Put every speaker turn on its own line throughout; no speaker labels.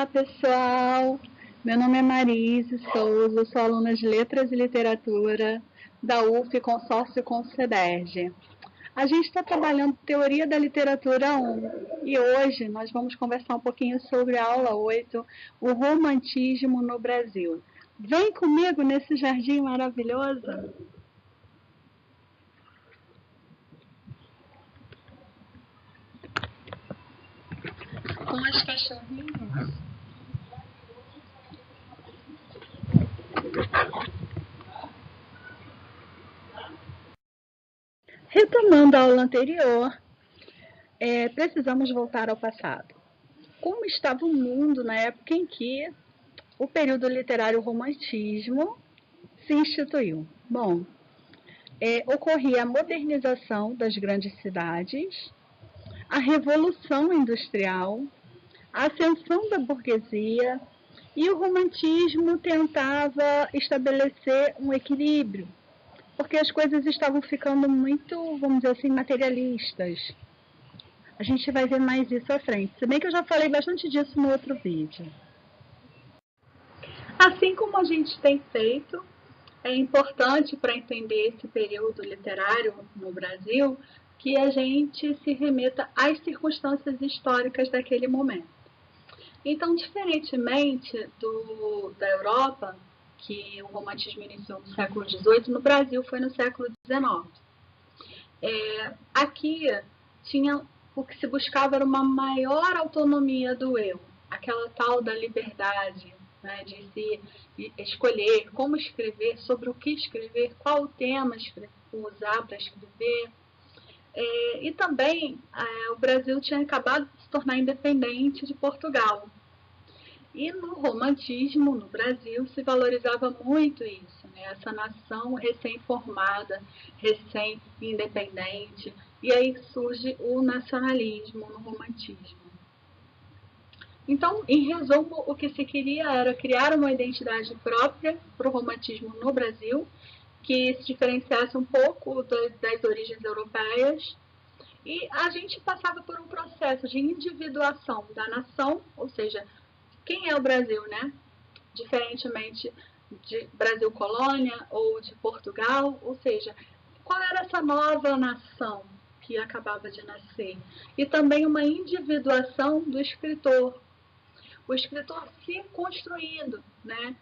pessoal! Meu nome é Marise Souza, sou aluna de Letras e Literatura da UF Consórcio com o CEDERJ. A gente está trabalhando Teoria da Literatura 1 e hoje nós vamos conversar um pouquinho sobre a aula 8, o romantismo no Brasil. Vem comigo nesse jardim maravilhoso! Com as cachorrinhas. Retomando a aula anterior, precisamos voltar ao passado. Como estava o mundo na época em que o período literário romantismo se instituiu? Bom, ocorria a modernização das grandes cidades, a revolução industrial, a ascensão da burguesia, e o romantismo tentava estabelecer um equilíbrio, porque as coisas estavam ficando muito, vamos dizer assim, materialistas. A gente vai ver mais isso à frente, se bem que eu já falei bastante disso no outro vídeo. Assim como a gente tem feito, é importante para entender esse período literário no Brasil que a gente se remeta às circunstâncias históricas daquele momento. Então, diferentemente da Europa, que o romantismo iniciou no século XVIII, no Brasil foi no século XIX. Aqui o que se buscava era uma maior autonomia do eu, aquela tal da liberdade, né, de se escolher como escrever, sobre o que escrever, qual tema usar para escrever. E também o Brasil tinha acabado de se tornar independente de Portugal. E no romantismo, no Brasil, se valorizava muito isso, né? Essa nação recém-formada, recém-independente, e aí surge o nacionalismo no romantismo. Então, em resumo, o que se queria era criar uma identidade própria para o romantismo no Brasil, que se diferenciasse um pouco das origens europeias, e a gente passava por um processo de individuação da nação, ou seja, quem é o Brasil, né? Diferentemente de Brasil colônia ou de Portugal, ou seja, qual era essa nova nação que acabava de nascer? E também uma individuação do escritor, o escritor se construindo, né?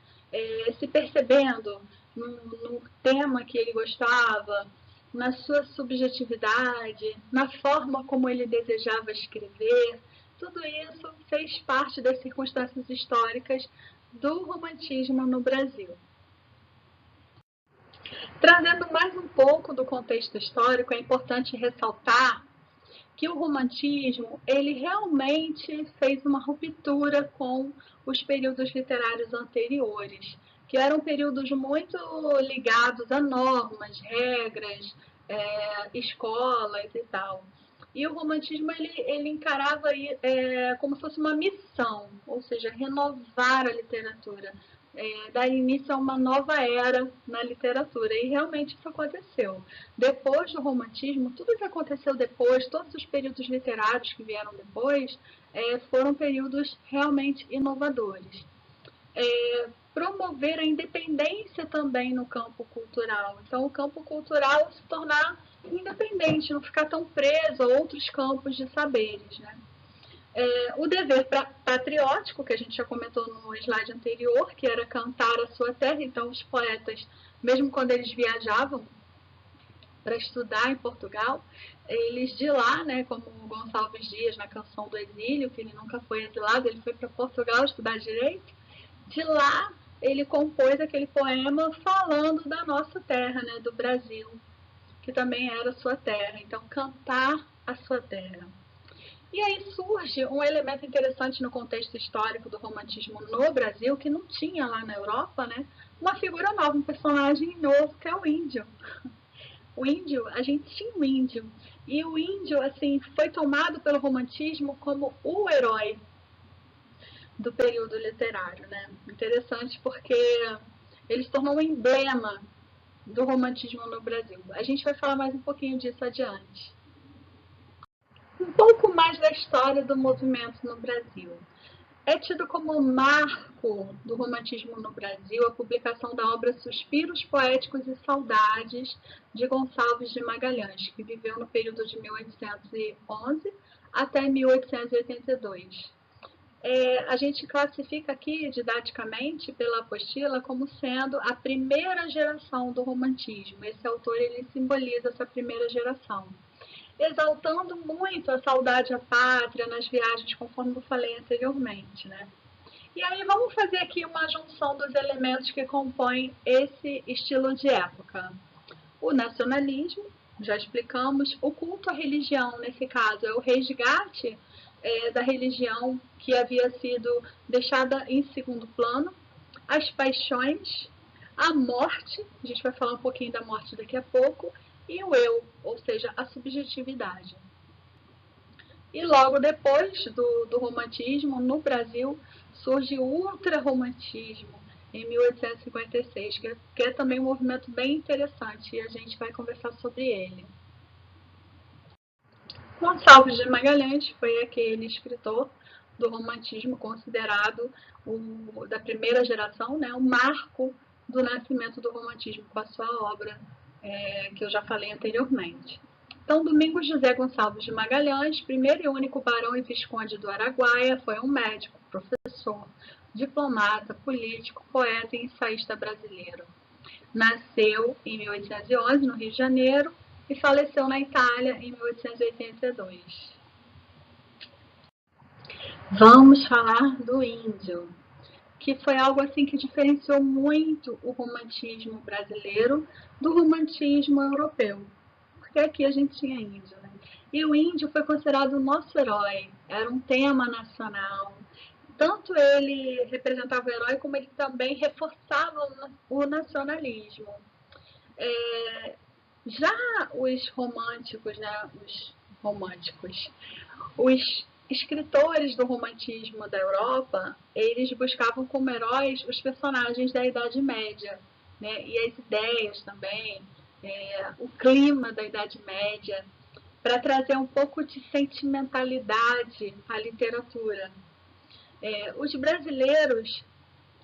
Se percebendo no tema que ele gostava, na sua subjetividade, na forma como ele desejava escrever. Tudo isso fez parte das circunstâncias históricas do romantismo no Brasil. Trazendo mais um pouco do contexto histórico, é importante ressaltar que o romantismo ele realmente fez uma ruptura com os períodos literários anteriores, que eram períodos muito ligados a normas, regras, escolas e tal. E o romantismo ele encarava como se fosse uma missão, ou seja, renovar a literatura, dar início a uma nova era na literatura. E realmente isso aconteceu. Depois do romantismo, tudo que aconteceu depois, todos os períodos literários que vieram depois, foram períodos realmente inovadores. Promover a independência também no campo cultural. Então, o campo cultural se tornar independente, não ficar tão preso a outros campos de saberes, né? O dever patriótico, que a gente já comentou no slide anterior, que era cantar a sua terra. Então, os poetas, mesmo quando eles viajavam para estudar em Portugal, eles de lá, né, como o Gonçalves Dias na Canção do Exílio, que ele nunca foi exilado, ele foi para Portugal estudar direito, de lá ele compôs aquele poema falando da nossa terra, né, do Brasil, que também era sua terra. Então, cantar a sua terra. E aí surge um elemento interessante no contexto histórico do romantismo no Brasil, que não tinha lá na Europa, né? Uma figura nova, um personagem novo, que é o índio. O índio, a gente tinha um índio. E o índio, assim, foi tomado pelo romantismo como o herói do período literário, né? Interessante porque ele se tornou um emblema do romantismo no Brasil. A gente vai falar mais um pouquinho disso adiante. Um pouco mais da história do movimento no Brasil. É tido como marco do romantismo no Brasil a publicação da obra Suspiros Poéticos e Saudades, de Gonçalves de Magalhães, que viveu no período de 1811 até 1882. A gente classifica aqui, didaticamente, pela apostila, como sendo a primeira geração do romantismo. Esse autor ele simboliza essa primeira geração, exaltando muito a saudade à pátria nas viagens, conforme eu falei anteriormente, né? E aí vamos fazer aqui uma junção dos elementos que compõem esse estilo de época. O nacionalismo, já explicamos, o culto à religião, nesse caso, é o resgate da religião que havia sido deixada em segundo plano, as paixões, a morte, a gente vai falar um pouquinho da morte daqui a pouco, e o eu, ou seja, a subjetividade. E logo depois do romantismo, no Brasil, surge o ultrarromantismo, em 1856, que é também um movimento bem interessante, e a gente vai conversar sobre ele. Gonçalves de Magalhães foi aquele escritor do romantismo considerado da primeira geração, né, o marco do nascimento do romantismo, com a sua obra que eu já falei anteriormente. Então, Domingos José Gonçalves de Magalhães, primeiro e único barão e visconde do Araguaia, foi um médico, professor, diplomata, político, poeta e ensaísta brasileiro. Nasceu em 1811, no Rio de Janeiro, e faleceu na Itália em 1882. Vamos falar do índio, que foi algo assim que diferenciou muito o romantismo brasileiro do romantismo europeu, porque aqui a gente tinha índio, né? E o índio foi considerado o nosso herói, era um tema nacional. Tanto ele representava o herói, como ele também reforçava o nacionalismo. Já os românticos, né, os escritores do romantismo da Europa, eles buscavam como heróis os personagens da Idade Média, né, e as ideias também, o clima da Idade Média, para trazer um pouco de sentimentalidade à literatura. Os brasileiros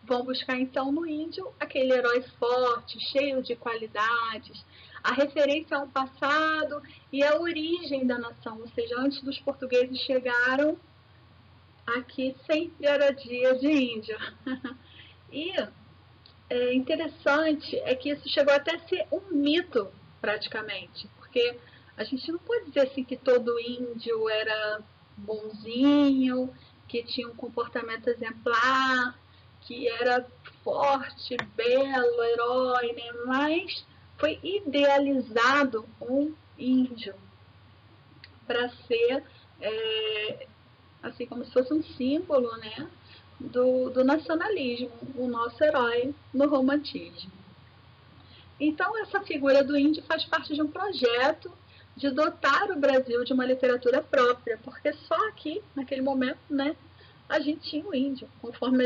vão buscar então no índio aquele herói forte, cheio de qualidades, a referência ao passado e a origem da nação, ou seja, antes dos portugueses chegaram, aqui sempre era dia de índio. E interessante é que isso chegou até a ser um mito, praticamente, porque a gente não pode dizer assim que todo índio era bonzinho, que tinha um comportamento exemplar, que era forte, belo, herói, né? Mas foi idealizado um índio para ser assim como se fosse um símbolo, né, do nacionalismo, o nosso herói no romantismo. Então essa figura do índio faz parte de um projeto de dotar o Brasil de uma literatura própria, porque só aqui, naquele momento, né, a gente tinha o índio, conforme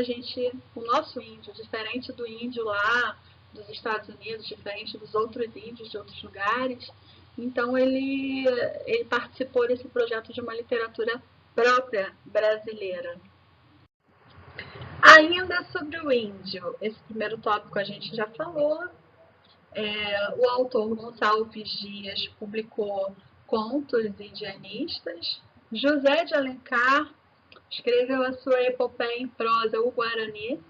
o nosso índio, diferente do índio lá dos Estados Unidos, diferente dos outros índios de outros lugares. Então ele participou desse projeto de uma literatura própria brasileira. Ainda sobre o índio, esse primeiro tópico a gente já falou. O autor Gonçalves Dias publicou contos indianistas. José de Alencar escreveu a sua epopeia em prosa, O Guarani,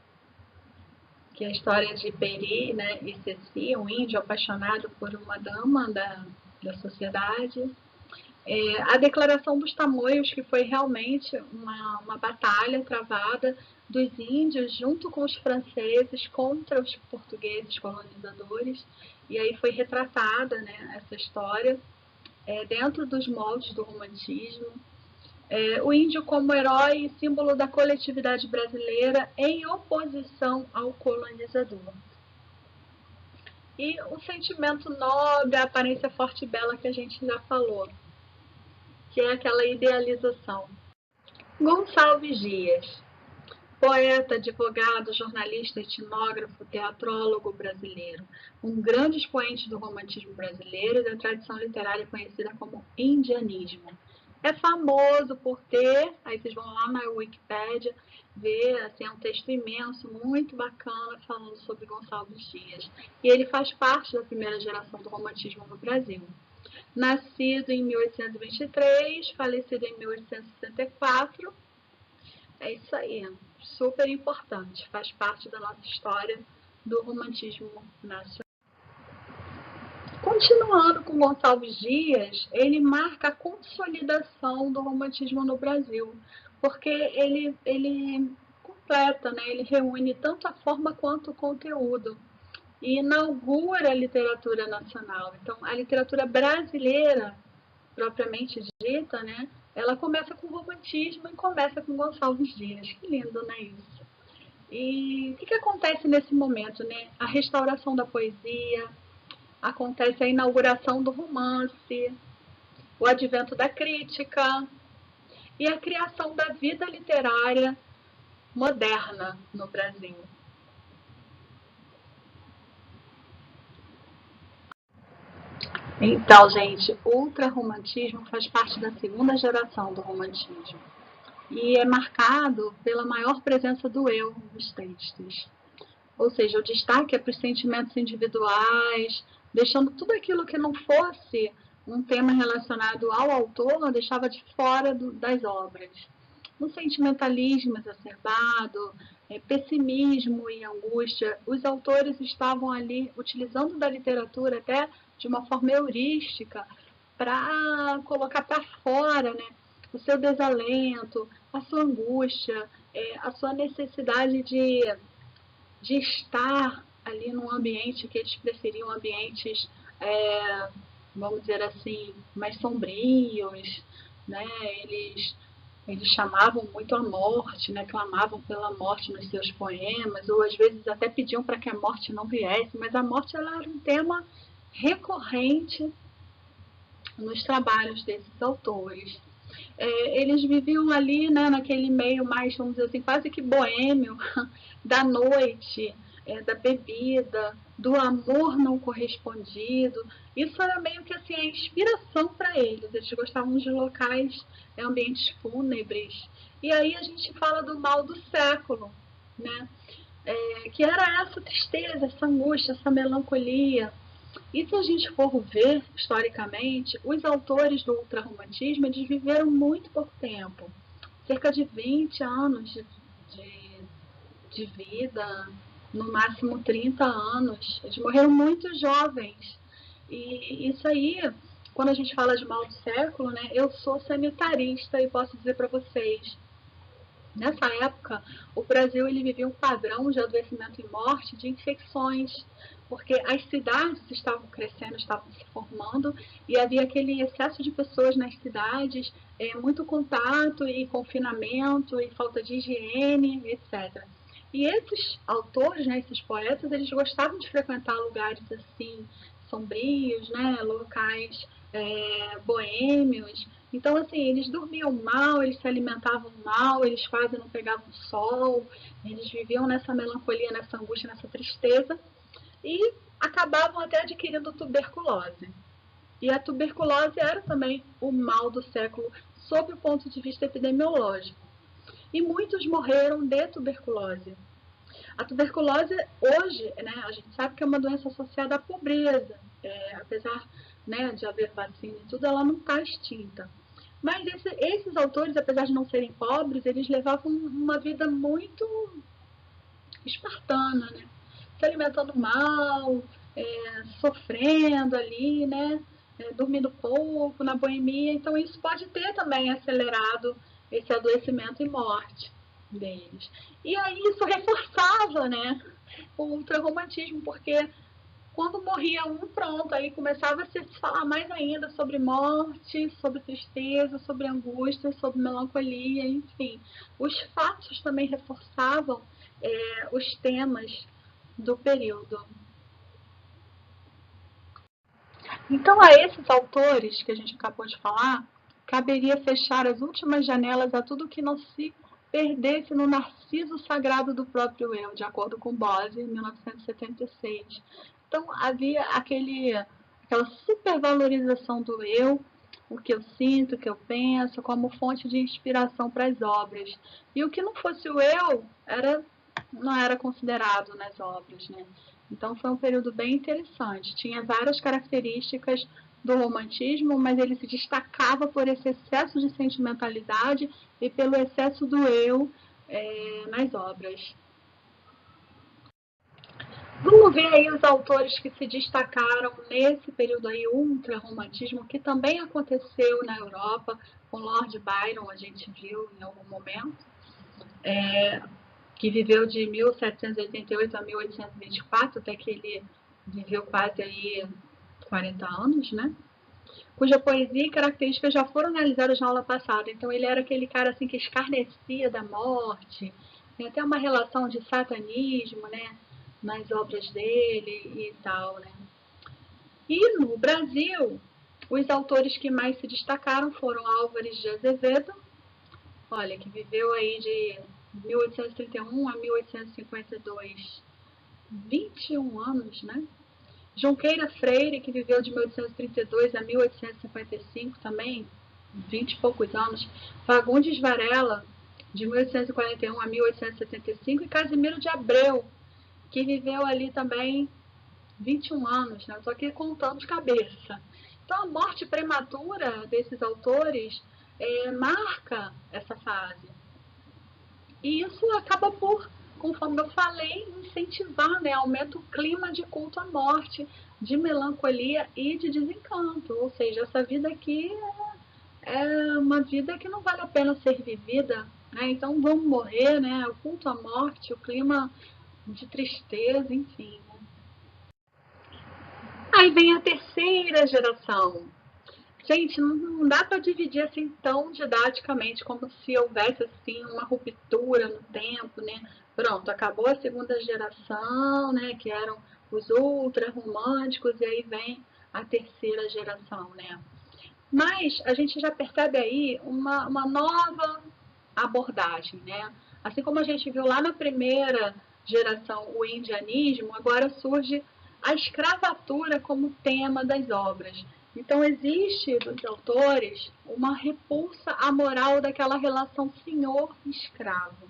que é a história de Peri, né, e Ceci, um índio apaixonado por uma dama da sociedade. A Declaração dos Tamoios, que foi realmente uma batalha travada dos índios junto com os franceses contra os portugueses colonizadores, e aí foi retratada, né, essa história dentro dos moldes do romantismo. O índio como herói e símbolo da coletividade brasileira em oposição ao colonizador. E o sentimento nobre, a aparência forte e bela que a gente já falou, que é aquela idealização. Gonçalves Dias, poeta, advogado, jornalista, etnógrafo, teatrólogo brasileiro, um grande expoente do romantismo brasileiro e da tradição literária conhecida como indianismo. É famoso por ter, aí vocês vão lá na Wikipédia, ver, assim, é um texto imenso, muito bacana, falando sobre Gonçalves Dias. E ele faz parte da primeira geração do romantismo no Brasil. Nascido em 1823, falecido em 1864. É isso aí, super importante, faz parte da nossa história do romantismo nacional. Continuando com Gonçalves Dias, ele marca a consolidação do romantismo no Brasil, porque ele completa, né? Ele reúne tanto a forma quanto o conteúdo e inaugura a literatura nacional. Então, a literatura brasileira, propriamente dita, né? Ela começa com o romantismo e começa com Gonçalves Dias. Que lindo, né, isso? E o que acontece nesse momento, né? A restauração da poesia, acontece a inauguração do romance, o advento da crítica e a criação da vida literária moderna no Brasil. Então, gente, o ultrarromantismo faz parte da segunda geração do romantismo e é marcado pela maior presença do eu nos textos. Ou seja, o destaque é para os sentimentos individuais, deixando tudo aquilo que não fosse um tema relacionado ao autor, deixava de fora das obras. No sentimentalismo exacerbado, pessimismo e angústia, os autores estavam ali utilizando da literatura até de uma forma heurística para colocar para fora, né, o seu desalento, a sua angústia, a sua necessidade de estar ali num ambiente que eles preferiam ambientes, vamos dizer assim, mais sombrios, né? Eles chamavam muito a morte, né? Clamavam pela morte nos seus poemas, ou às vezes até pediam para que a morte não viesse, mas a morte ela era um tema recorrente nos trabalhos desses autores. Eles viviam ali, né, naquele meio mais, vamos dizer assim, quase que boêmio, da noite, da bebida, do amor não correspondido. Isso era meio que assim, a inspiração para eles. Eles gostavam de locais, ambientes fúnebres. E aí a gente fala do mal do século, né? Que era essa tristeza, essa angústia, essa melancolia. E se a gente for ver historicamente, os autores do ultrarromantismo eles viveram muito pouco tempo, cerca de 20 anos de vida, no máximo 30 anos. Eles morreram muito jovens. E isso aí, quando a gente fala de mal do século, né, eu sou sanitarista e posso dizer para vocês, nessa época, o Brasil ele vivia um padrão de adoecimento e morte de infecções, porque as cidades estavam crescendo, estavam se formando e havia aquele excesso de pessoas nas cidades, muito contato e confinamento e falta de higiene, etc. E esses autores, né, esses poetas, eles gostavam de frequentar lugares assim sombrios, né, locais boêmios. Então, assim, eles dormiam mal, eles se alimentavam mal, eles quase não pegavam sol, eles viviam nessa melancolia, nessa angústia, nessa tristeza e acabavam até adquirindo tuberculose. E a tuberculose era também o mal do século sob o ponto de vista epidemiológico. E muitos morreram de tuberculose. A tuberculose hoje, né, a gente sabe que é uma doença associada à pobreza. Apesar, né, de haver vacina e tudo, ela não está extinta. Mas esses autores, apesar de não serem pobres, eles levavam uma vida muito espartana, né? Se alimentando mal, sofrendo ali, né? Dormindo pouco, na boemia. Então isso pode ter também acelerado esse adoecimento e morte deles. E aí isso reforçava, né, o ultrarromantismo, porque quando morria um, pronto, aí começava a se falar mais ainda sobre morte, sobre tristeza, sobre angústia, sobre melancolia, enfim. Os fatos também reforçavam os temas do período. Então, a esses autores que a gente acabou de falar, caberia fechar as últimas janelas a tudo que não se perdesse no narciso sagrado do próprio eu, de acordo com Bose, em 1976. Então, havia aquela supervalorização do eu, o que eu sinto, o que eu penso, como fonte de inspiração para as obras. E o que não fosse o eu, não era considerado nas obras, né? Então foi um período bem interessante. Tinha várias características do romantismo, mas ele se destacava por esse excesso de sentimentalidade e pelo excesso do eu nas obras. Vamos ver aí os autores que se destacaram nesse período aí ultra-romantismo, que também aconteceu na Europa, com Lord Byron, a gente viu em algum momento, que viveu de 1788 a 1824, até que ele viveu quase aí 40 anos, né? Cuja poesia e características já foram analisadas na aula passada. Então ele era aquele cara assim que escarnecia da morte, tem até uma relação de satanismo, né, nas obras dele e tal, né. E no Brasil, os autores que mais se destacaram foram Álvares de Azevedo, olha, que viveu aí de 1831 a 1852, 21 anos, né? Junqueira Freire, que viveu de 1832 a 1855 também, 20 e poucos anos. Fagundes Varela, de 1841 a 1875. E Casimiro de Abreu, que viveu ali também 21 anos, né? Estou aqui contando de cabeça. Então, a morte prematura desses autores marca essa fase. E isso acaba por, conforme eu falei, incentivar, né? Aumenta o clima de culto à morte, de melancolia e de desencanto. Ou seja, essa vida aqui é uma vida que não vale a pena ser vivida, né? Então vamos morrer, né? O culto à morte, o clima de tristeza, enfim. Né? Aí vem a terceira geração. Gente, não dá para dividir assim tão didaticamente como se houvesse assim uma ruptura no tempo, né? Pronto, acabou a segunda geração, né? Que eram os ultra românticos e aí vem a terceira geração, né? Mas a gente já percebe aí uma nova abordagem, né? Assim como a gente viu lá na primeira geração o indianismo, agora surge a escravatura como tema das obras. Então existe dos autores uma repulsa à moral daquela relação senhor-escravo.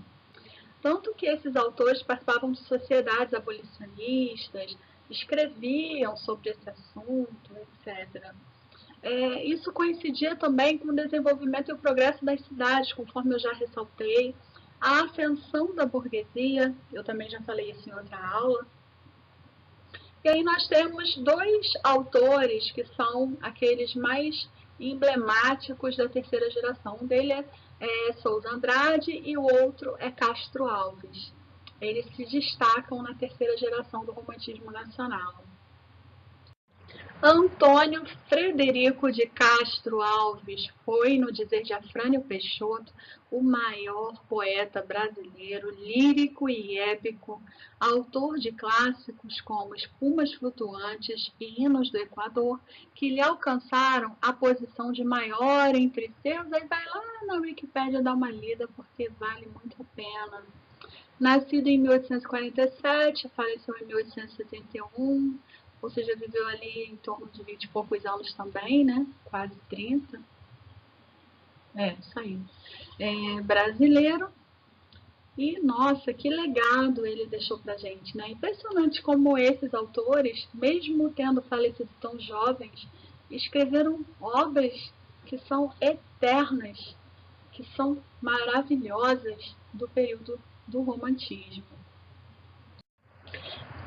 Tanto que esses autores participavam de sociedades abolicionistas, escreviam sobre esse assunto, etc. Isso coincidia também com o desenvolvimento e o progresso das cidades, conforme eu já ressaltei, a ascensão da burguesia, eu também já falei isso em outra aula. E aí nós temos dois autores que são aqueles mais emblemáticos da terceira geração. Um deles é Souza Andrade e o outro é Castro Alves. Eles se destacam na terceira geração do romantismo nacional. Antônio Frederico de Castro Alves foi, no dizer de Afrânio Peixoto, o maior poeta brasileiro, lírico e épico, autor de clássicos como Espumas Flutuantes e Hinos do Equador, que lhe alcançaram a posição de maior entre seus. Aí vai lá na Wikipédia dar uma lida, porque vale muito a pena. Nascido em 1847, faleceu em 1871, ou seja, viveu ali em torno de 20 e poucos anos também, né? Quase 30. Isso aí. Brasileiro. E, nossa, que legado ele deixou pra gente, né? Impressionante como esses autores, mesmo tendo falecido tão jovens, escreveram obras que são eternas, que são maravilhosas do período do romantismo.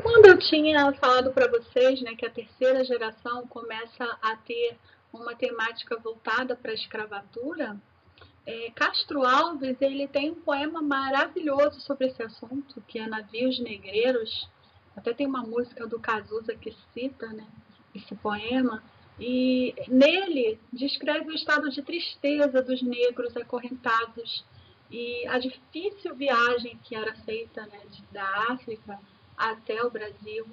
Quando eu tinha falado para vocês, né, que a terceira geração começa a ter uma temática voltada para a escravatura, Castro Alves ele tem um poema maravilhoso sobre esse assunto, que é Navios Negreiros. Até tem uma música do Cazuza que cita, né, esse poema. E nele descreve o estado de tristeza dos negros acorrentados e a difícil viagem que era feita, né, da África até o Brasil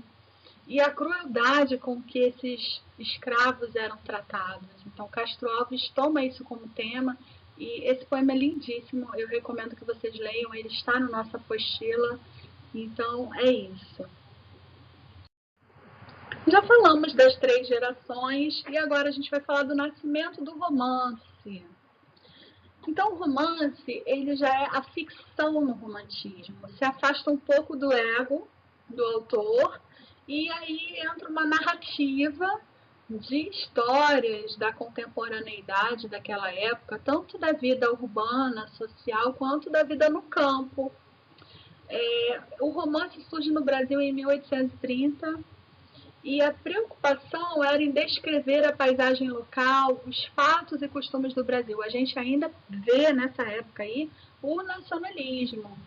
e a crueldade com que esses escravos eram tratados. Então, Castro Alves toma isso como tema e esse poema é lindíssimo. Eu recomendo que vocês leiam, ele está na nossa apostila. Então, é isso. Já falamos das 3 gerações e agora a gente vai falar do nascimento do romance. Então, o romance, ele já é a ficção no romantismo. Se afasta um pouco do ego do autor e aí entra uma narrativa de histórias da contemporaneidade daquela época, tanto da vida urbana, social, quanto da vida no campo. O romance surge no Brasil em 1830 e a preocupação era em descrever a paisagem local, os fatos e costumes do Brasil. A gente ainda vê nessa época aí o nacionalismo,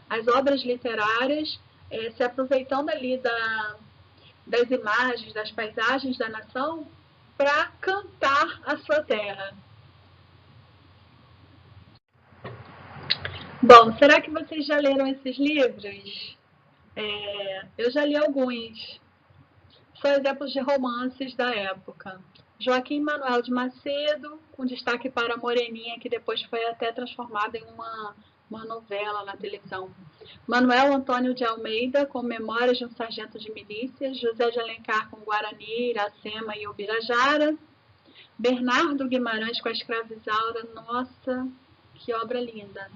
as obras literárias se aproveitando ali das imagens, das paisagens da nação para cantar a sua terra. Bom, será que vocês já leram esses livros? Eu já li alguns. São exemplos de romances da época. Joaquim Manuel de Macedo, com destaque para Moreninha, que depois foi até transformada em uma novela na televisão. Manuel Antônio de Almeida, com Memórias de um Sargento de Milícia. José de Alencar, com Guarani, Iracema e Ubirajara. Bernardo Guimarães, com a Escravizaura. Nossa, que obra linda.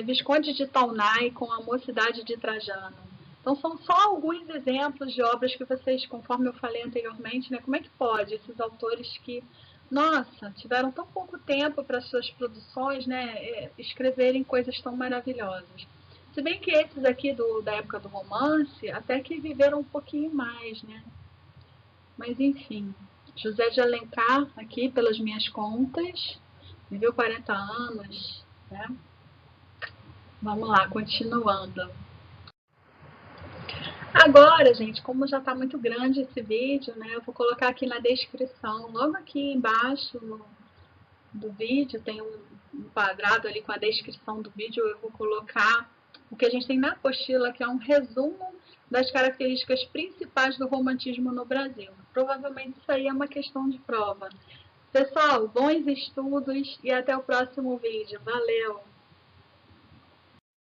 Visconde de Taunay, com A Mocidade de Trajano. Então, são só alguns exemplos de obras que vocês, conforme eu falei anteriormente, né, como é que pode esses autores que, nossa, tiveram tão pouco tempo para suas produções, né, escreverem coisas tão maravilhosas. Se bem que esses aqui da época do romance, até que viveram um pouquinho mais, né? Mas, enfim, José de Alencar, aqui, pelas minhas contas, viveu 40 anos, né? Vamos lá, continuando. Agora, gente, como já está muito grande esse vídeo, né, eu vou colocar aqui na descrição, logo aqui embaixo do vídeo, tem um quadrado ali com a descrição do vídeo, eu vou colocar o que a gente tem na apostila, que é um resumo das características principais do romantismo no Brasil. Provavelmente isso aí é uma questão de prova. Pessoal, bons estudos e até o próximo vídeo. Valeu!